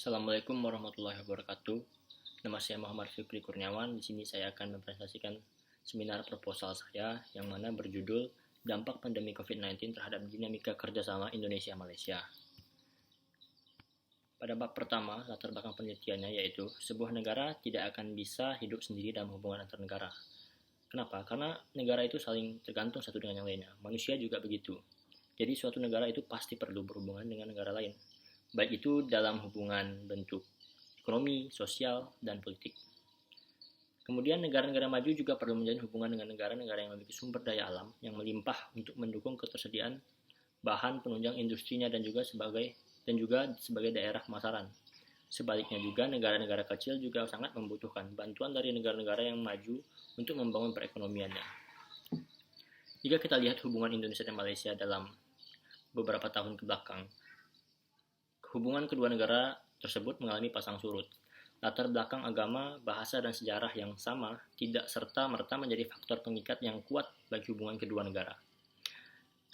Assalamualaikum warahmatullahi wabarakatuh. Nama saya Muhammad Fikri Kurniawan. Di sini saya akan mempresentasikan seminar proposal saya yang mana berjudul Dampak Pandemi COVID-19 terhadap Dinamika Kerjasama Indonesia-Malaysia. Pada bab pertama, latar belakang penelitiannya yaitu sebuah negara tidak akan bisa hidup sendiri dalam hubungan antar negara. Kenapa? Karena negara itu saling tergantung satu dengan yang lainnya. Manusia juga begitu. Jadi suatu negara itu pasti perlu berhubungan dengan negara lain, baik itu dalam hubungan bentuk ekonomi, sosial, dan politik. Kemudian negara-negara maju juga perlu menjalin hubungan dengan negara-negara yang memiliki sumber daya alam yang melimpah untuk mendukung ketersediaan bahan penunjang industrinya dan juga sebagai daerah pemasaran. Sebaliknya juga negara-negara kecil juga sangat membutuhkan bantuan dari negara-negara yang maju untuk membangun perekonomiannya. Jika kita lihat hubungan Indonesia dan Malaysia dalam beberapa tahun ke belakang, hubungan kedua negara tersebut mengalami pasang surut. Latar belakang agama, bahasa, dan sejarah yang sama tidak serta-merta menjadi faktor pengikat yang kuat bagi hubungan kedua negara.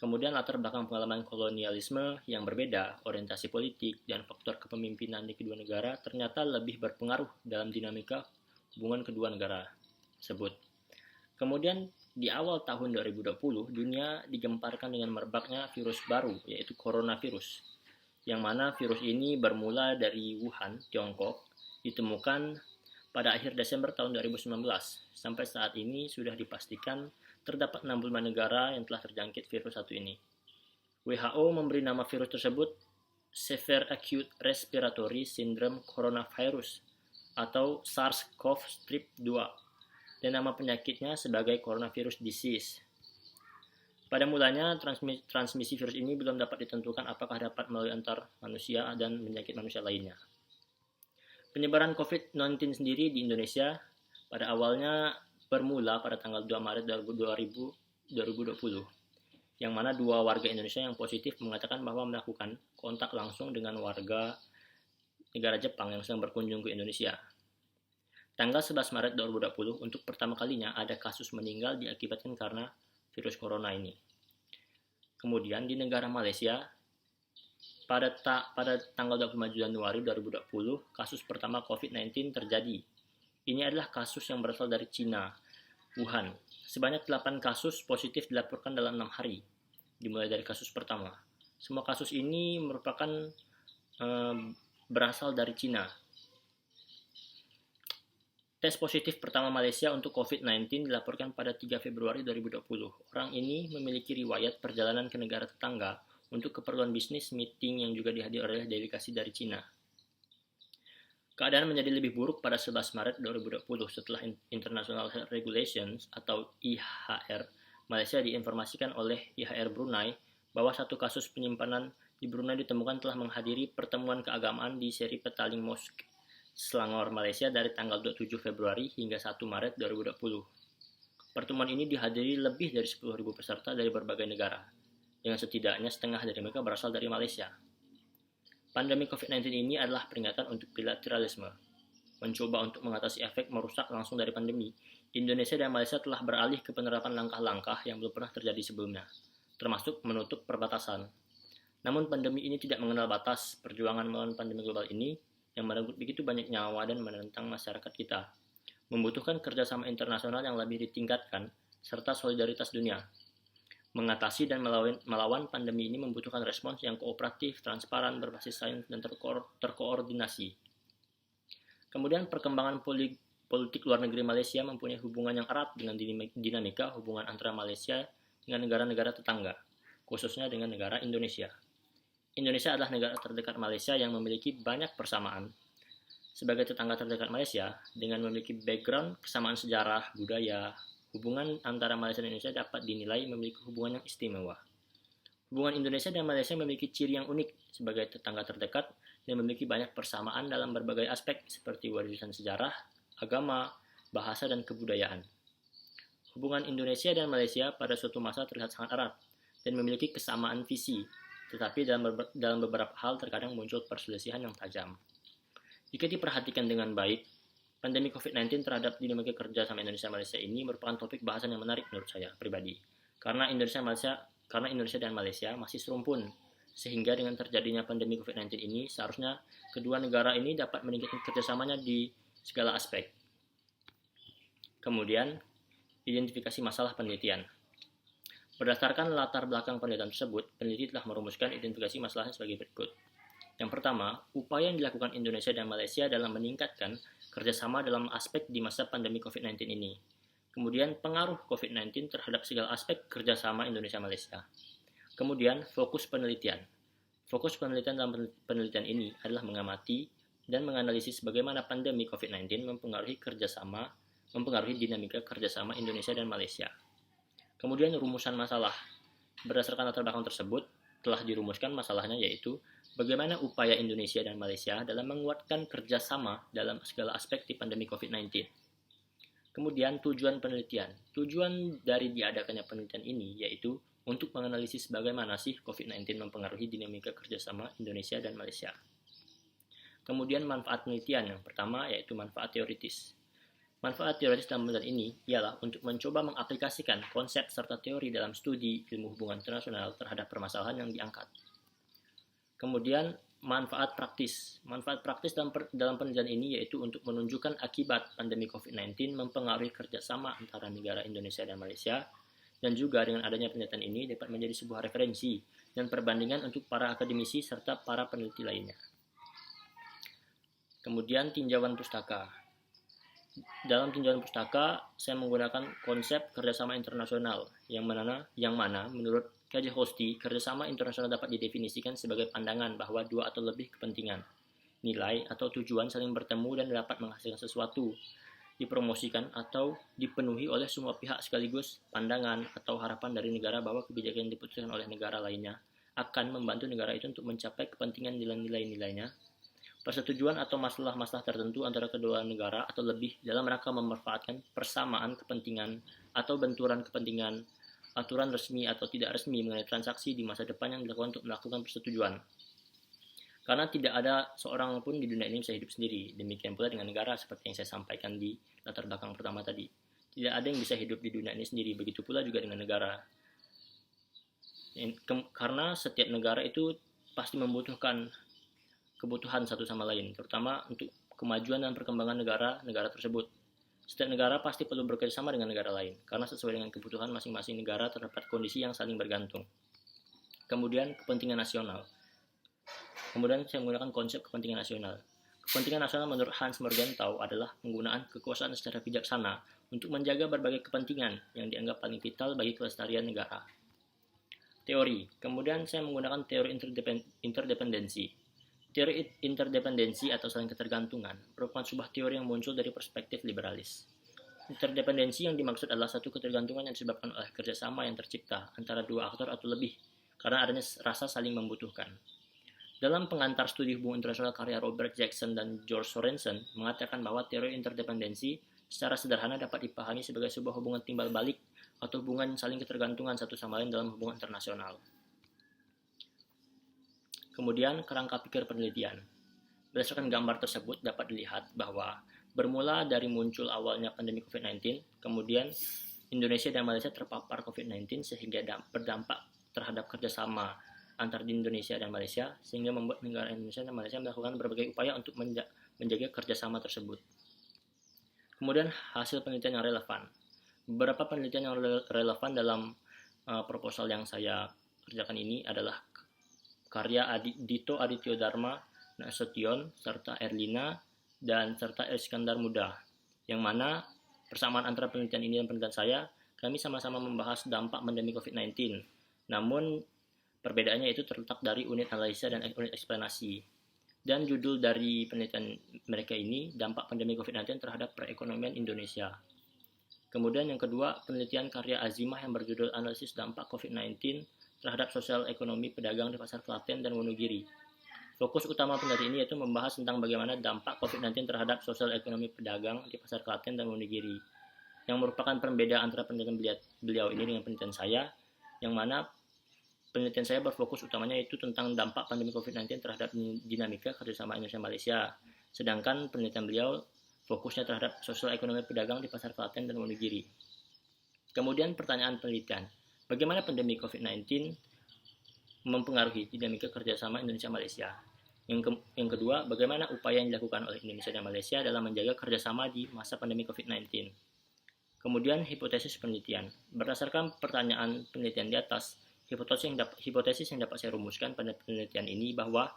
Kemudian latar belakang pengalaman kolonialisme yang berbeda, orientasi politik, dan faktor kepemimpinan di kedua negara ternyata lebih berpengaruh dalam dinamika hubungan kedua negara tersebut. Kemudian di awal tahun 2020, dunia digemparkan dengan merebaknya virus baru, yaitu coronavirus, yang mana virus ini bermula dari Wuhan, Tiongkok, ditemukan pada akhir Desember tahun 2019. Sampai saat ini sudah dipastikan terdapat 65 negara yang telah terjangkit virus satu ini. WHO memberi nama virus tersebut Severe Acute Respiratory Syndrome Coronavirus atau SARS-CoV-2 dan nama penyakitnya sebagai coronavirus disease. Pada mulanya, transmisi virus ini belum dapat ditentukan apakah dapat melalui antar manusia dan penyakit manusia lainnya. Penyebaran COVID-19 sendiri di Indonesia pada awalnya bermula pada tanggal 2 Maret 2020, yang mana dua warga Indonesia yang positif mengatakan bahwa melakukan kontak langsung dengan warga negara Jepang yang sedang berkunjung ke Indonesia. Tanggal 11 Maret 2020, untuk pertama kalinya ada kasus meninggal diakibatkan karena virus corona ini. Kemudian di negara Malaysia, pada tanggal 25 Januari 2020, kasus pertama COVID-19 terjadi. Ini adalah kasus yang berasal dari Cina, Wuhan. Sebanyak 8 kasus positif dilaporkan dalam 6 hari, dimulai dari kasus pertama. Semua kasus ini merupakan berasal dari Cina. Tes positif pertama Malaysia untuk COVID-19 dilaporkan pada 3 Februari 2020. Orang ini memiliki riwayat perjalanan ke negara tetangga untuk keperluan bisnis meeting yang juga dihadiri oleh delegasi dari Cina. Keadaan menjadi lebih buruk pada 11 Maret 2020 setelah International Health Regulations atau IHR Malaysia diinformasikan oleh IHR Brunei bahwa satu kasus penyimpanan di Brunei ditemukan telah menghadiri pertemuan keagamaan di Seri Petaling Mosque, Selangor, Malaysia dari tanggal 27 Februari hingga 1 Maret 2020. Pertemuan ini dihadiri lebih dari 10.000 peserta dari berbagai negara, yang setidaknya setengah dari mereka berasal dari Malaysia. Pandemi COVID-19 ini adalah peringatan untuk bilateralisme. Mencoba untuk mengatasi efek merusak langsung dari pandemi, Indonesia dan Malaysia telah beralih ke penerapan langkah-langkah yang belum pernah terjadi sebelumnya, termasuk menutup perbatasan. Namun pandemi ini tidak mengenal batas. Perjuangan melawan pandemi global ini yang merenggut begitu banyak nyawa dan menentang masyarakat kita, membutuhkan kerjasama internasional yang lebih ditingkatkan, serta solidaritas dunia. Mengatasi dan melawan pandemi ini membutuhkan respons yang kooperatif, transparan, berbasis sains, dan terkoordinasi. Kemudian perkembangan politik luar negeri Malaysia mempunyai hubungan yang erat dengan dinamika hubungan antara Malaysia dengan negara-negara tetangga, khususnya dengan negara Indonesia. Indonesia adalah negara terdekat Malaysia yang memiliki banyak persamaan. Sebagai tetangga terdekat Malaysia, dengan memiliki background kesamaan sejarah, budaya, hubungan antara Malaysia dan Indonesia dapat dinilai memiliki hubungan yang istimewa. Hubungan Indonesia dan Malaysia memiliki ciri yang unik sebagai tetangga terdekat dan memiliki banyak persamaan dalam berbagai aspek seperti warisan sejarah, agama, bahasa, dan kebudayaan. Hubungan Indonesia dan Malaysia pada suatu masa terlihat sangat erat dan memiliki kesamaan visi, tetapi dalam beberapa hal terkadang muncul perselisihan yang tajam. Jika diperhatikan dengan baik, pandemi COVID-19 terhadap dinamika kerja sama Indonesia-Malaysia ini merupakan topik bahasan yang menarik menurut saya pribadi. Karena Indonesia dan Malaysia masih serumpun, Sehingga dengan terjadinya pandemi COVID-19 ini, seharusnya kedua negara ini dapat meningkatkan kerjasamanya di segala aspek. Kemudian, identifikasi masalah penelitian. Berdasarkan latar belakang penelitian tersebut, peneliti telah merumuskan identifikasi masalahnya sebagai berikut. Yang pertama, upaya yang dilakukan Indonesia dan Malaysia dalam meningkatkan kerjasama dalam aspek di masa pandemi COVID-19 ini. Kemudian, pengaruh COVID-19 terhadap segala aspek kerjasama Indonesia-Malaysia. Kemudian, fokus penelitian. Fokus penelitian dalam penelitian ini adalah mengamati dan menganalisis bagaimana pandemi COVID-19 mempengaruhi dinamika kerjasama Indonesia dan Malaysia. Kemudian, rumusan masalah. Berdasarkan latar belakang tersebut, telah dirumuskan masalahnya yaitu bagaimana upaya Indonesia dan Malaysia dalam menguatkan kerjasama dalam segala aspek di pandemi COVID-19. Kemudian tujuan penelitian. Tujuan dari diadakannya penelitian ini yaitu untuk menganalisis bagaimana sih COVID-19 mempengaruhi dinamika kerjasama Indonesia dan Malaysia. Kemudian manfaat penelitian. Yang pertama yaitu manfaat teoritis. Manfaat teoritis dalam penelitian ini ialah untuk mencoba mengaplikasikan konsep serta teori dalam studi ilmu hubungan internasional terhadap permasalahan yang diangkat. Kemudian manfaat praktis. Manfaat praktis dalam penelitian ini yaitu untuk menunjukkan akibat pandemi COVID-19 mempengaruhi kerjasama antara negara Indonesia dan Malaysia, dan juga dengan adanya penelitian ini dapat menjadi sebuah referensi dan perbandingan untuk para akademisi serta para peneliti lainnya. Kemudian tinjauan pustaka. Dalam tinjauan pustaka, saya menggunakan konsep kerjasama internasional yang mana menurut K.J. Hosty, kerjasama internasional dapat didefinisikan sebagai pandangan bahwa dua atau lebih kepentingan, nilai atau tujuan saling bertemu dan dapat menghasilkan sesuatu, dipromosikan atau dipenuhi oleh semua pihak sekaligus. Pandangan atau harapan dari negara bahwa kebijakan yang diputuskan oleh negara lainnya akan membantu negara itu untuk mencapai kepentingan nilai-nilainya. Persetujuan atau masalah-masalah tertentu antara kedua negara atau lebih dalam rangka memanfaatkan persamaan kepentingan atau benturan kepentingan, aturan resmi atau tidak resmi mengenai transaksi di masa depan yang dilakukan untuk melakukan persetujuan. Karena tidak ada seorang pun di dunia ini bisa hidup sendiri. Demikian pula dengan negara seperti yang saya sampaikan di latar belakang pertama tadi. Tidak ada yang bisa hidup di dunia ini sendiri. Begitu pula juga dengan negara. Karena setiap negara itu pasti membutuhkan kebutuhan satu sama lain, terutama untuk kemajuan dan perkembangan negara tersebut. Setiap negara pasti perlu bekerjasama dengan negara lain, karena sesuai dengan kebutuhan masing-masing negara terdapat kondisi yang saling bergantung. Kemudian kepentingan nasional. Kemudian saya menggunakan konsep kepentingan nasional. Kepentingan nasional menurut Hans Morgenthau adalah penggunaan kekuasaan secara bijaksana untuk menjaga berbagai kepentingan yang dianggap paling vital bagi kelestarian negara. Teori. Kemudian saya menggunakan teori interdependensi. Teori interdependensi atau saling ketergantungan merupakan sebuah teori yang muncul dari perspektif liberalis. Interdependensi yang dimaksud adalah satu ketergantungan yang disebabkan oleh kerjasama yang tercipta antara dua aktor atau lebih karena adanya rasa saling membutuhkan. Dalam pengantar studi hubungan internasional karya Robert Jackson dan George Sorensen mengatakan bahwa teori interdependensi secara sederhana dapat dipahami sebagai sebuah hubungan timbal balik atau hubungan saling ketergantungan satu sama lain dalam hubungan internasional. Kemudian, kerangka pikir penelitian. Berdasarkan gambar tersebut dapat dilihat bahwa bermula dari muncul awalnya pandemi COVID-19, kemudian Indonesia dan Malaysia terpapar COVID-19 sehingga berdampak terhadap kerjasama antar Indonesia dan Malaysia, sehingga membuat negara Indonesia dan Malaysia melakukan berbagai upaya untuk menjaga kerjasama tersebut. Kemudian, hasil penelitian yang relevan. Beberapa penelitian yang relevan dalam proposal yang saya kerjakan ini adalah karya Dito Adityo Dharma Nasution serta Erlina dan serta Iskandar Muda, yang mana persamaan antara penelitian ini dan penelitian saya, kami sama-sama membahas dampak pandemi COVID-19. Namun perbedaannya itu terletak dari unit analisa dan unit eksplanasi. Dan judul dari penelitian mereka ini, dampak pandemi COVID-19 terhadap perekonomian Indonesia. Kemudian yang kedua, penelitian karya Azimah yang berjudul Analisis Dampak COVID-19 terhadap sosial ekonomi pedagang di pasar Klaten dan Wonogiri. Fokus utama penelitian ini yaitu membahas tentang bagaimana dampak COVID-19 terhadap sosial ekonomi pedagang di pasar Klaten dan Wonogiri, yang merupakan perbedaan antara penelitian beliau ini dengan penelitian saya, yang mana penelitian saya berfokus utamanya itu tentang dampak pandemi COVID-19 terhadap dinamika kerjasama Indonesia-Malaysia, sedangkan penelitian beliau fokusnya terhadap sosial ekonomi pedagang di pasar Klaten dan Wonogiri. Kemudian pertanyaan penelitian. Bagaimana pandemi COVID-19 mempengaruhi dinamika kerjasama Indonesia-Malaysia. Yang kedua, bagaimana upaya yang dilakukan oleh Indonesia dan Malaysia dalam menjaga kerjasama di masa pandemi COVID-19. Kemudian, hipotesis penelitian. Berdasarkan pertanyaan penelitian di atas, hipotesis yang dapat saya rumuskan pada penelitian ini bahwa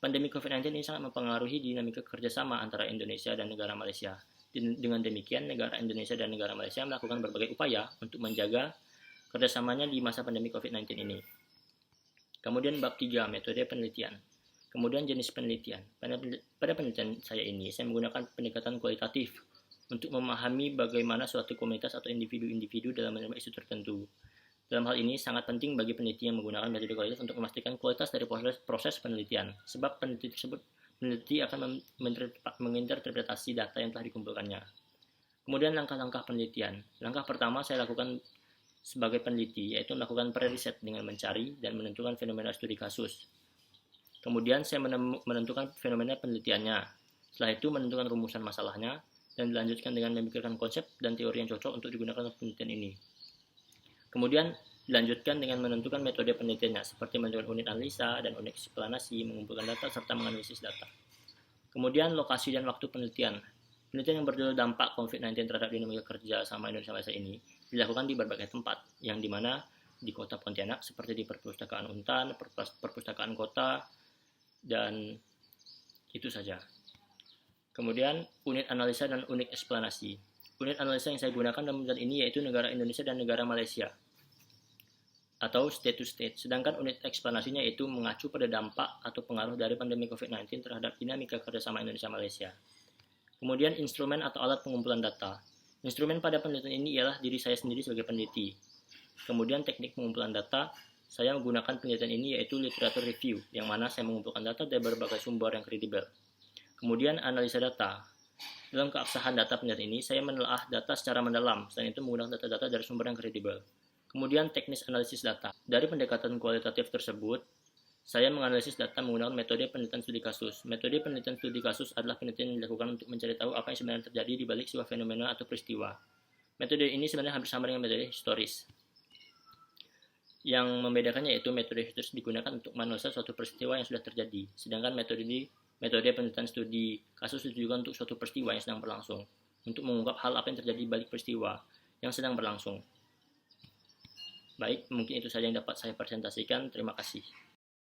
pandemi COVID-19 ini sangat mempengaruhi dinamika kerjasama antara Indonesia dan negara Malaysia. Dengan demikian, negara Indonesia dan negara Malaysia melakukan berbagai upaya untuk menjaga kerjasamanya di masa pandemi COVID-19 ini. Kemudian bab 3, metode penelitian. Kemudian jenis penelitian. Pada penelitian saya ini, saya menggunakan pendekatan kualitatif untuk memahami bagaimana suatu komunitas atau individu-individu dalam menerima isu tertentu. Dalam hal ini, sangat penting bagi peneliti yang menggunakan metode kualitatif untuk memastikan kualitas dari proses penelitian, sebab peneliti akan menginterpretasi data yang telah dikumpulkannya. Kemudian langkah-langkah penelitian. Langkah pertama saya lakukan sebagai peneliti, yaitu melakukan pre-riset dengan mencari dan menentukan fenomena studi kasus. Kemudian saya menentukan fenomena penelitiannya. Setelah itu menentukan rumusan masalahnya, dan dilanjutkan dengan memikirkan konsep dan teori yang cocok untuk digunakan dalam penelitian ini. Kemudian dilanjutkan dengan menentukan metode penelitiannya, seperti menentukan unit analisa dan unit eksplanasi, mengumpulkan data, serta menganalisis data. Kemudian lokasi dan waktu penelitian. Penelitian yang berjudul dampak COVID-19 terhadap dinamika kerja sama Indonesia-Malaysia ini dilakukan di berbagai tempat, yang dimana di kota Pontianak, seperti di Perpustakaan Untan, Perpustakaan Kota, dan itu saja. Kemudian unit analisa dan unit eksplanasi. Unit analisa yang saya gunakan dalam penelitian ini yaitu negara Indonesia dan negara Malaysia, atau state to state. Sedangkan unit eksplanasinya itu mengacu pada dampak atau pengaruh dari pandemi COVID-19 terhadap dinamika kerjasama Indonesia-Malaysia. Kemudian instrumen atau alat pengumpulan data. Instrumen pada penelitian ini ialah diri saya sendiri sebagai peneliti. Kemudian teknik pengumpulan data, saya menggunakan penelitian ini yaitu literatur review, yang mana saya mengumpulkan data dari berbagai sumber yang kredibel. Kemudian analisa data. Dalam keabsahan data penelitian ini, saya menelaah data secara mendalam, selain itu menggunakan data-data dari sumber yang kredibel. Kemudian teknis analisis data. Dari pendekatan kualitatif tersebut, saya menganalisis data menggunakan metode penelitian studi kasus. Metode penelitian studi kasus adalah penelitian yang dilakukan untuk mencari tahu apa yang sebenarnya terjadi di balik sebuah fenomena atau peristiwa. Metode ini sebenarnya hampir sama dengan metode historis. Yang membedakannya yaitu metode historis digunakan untuk menganalisa suatu peristiwa yang sudah terjadi, sedangkan metode penelitian studi kasus ditujukan untuk suatu peristiwa yang sedang berlangsung, untuk mengungkap hal apa yang terjadi di balik peristiwa yang sedang berlangsung. Baik, mungkin itu saja yang dapat saya presentasikan. Terima kasih.